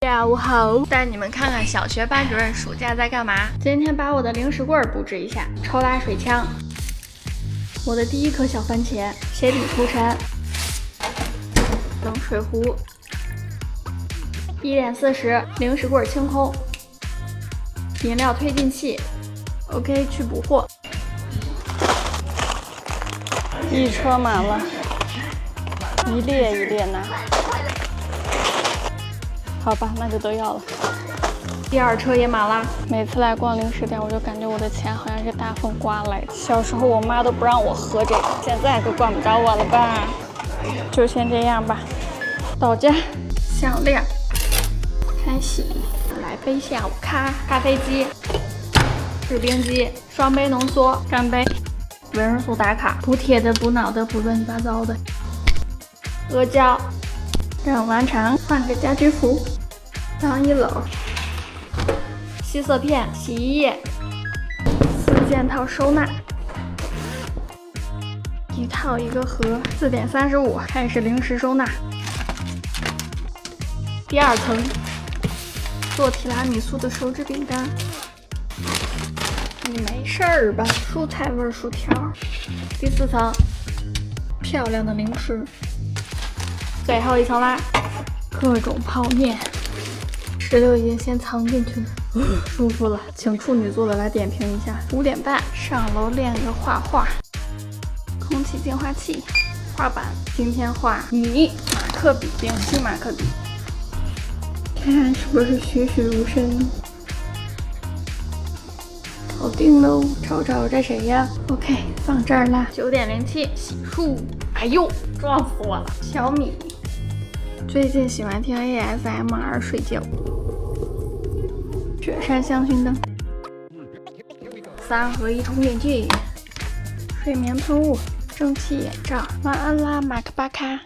下午好，带你们看看小学班主任暑假在干嘛。今天把我的零食柜布置一下，抽拉水枪，我的第一颗小番茄，鞋底涂层，冷水壶，1点40，零食柜清空，饮料推进器 ，OK， 去补货。一车满了，一列一列拿。好吧，那就都要了。第二车也满了。每次来逛零食店，我就感觉我的钱好像是大风刮来的。小时候我妈都不让我喝这个，现在可管不着我了吧？就先这样吧。到家，项链，开洗，来杯下午咖，咖啡机，制冰机，双杯浓缩，干杯。维生素打卡，补铁的、补脑的、补乱七八糟的。阿胶。整完成，换个家居服，当一篓，吸色片，洗衣液，4件套收纳，一套一个盒，4点35，开始零食收纳。第二层，做提拉米苏的手指饼干，你没事儿吧？蔬菜味薯条。第4层，漂亮的零食。最后一层啦，各种泡面，16已经先藏进去了，舒服了。请处女座的来点评一下。5点半上楼练个画画，空气净化器，画板。今天画你，马克笔，丙烯马克笔，看是不是栩栩如生。搞定喽，瞅瞅这谁呀 ？OK， 放这儿啦。9点07，洗漱。哎呦，撞死我了！小米。最近喜欢听 ASMR 睡觉。雪山香薰灯，3合1充电器，睡眠喷雾，蒸汽眼罩。晚安啦，马克巴卡。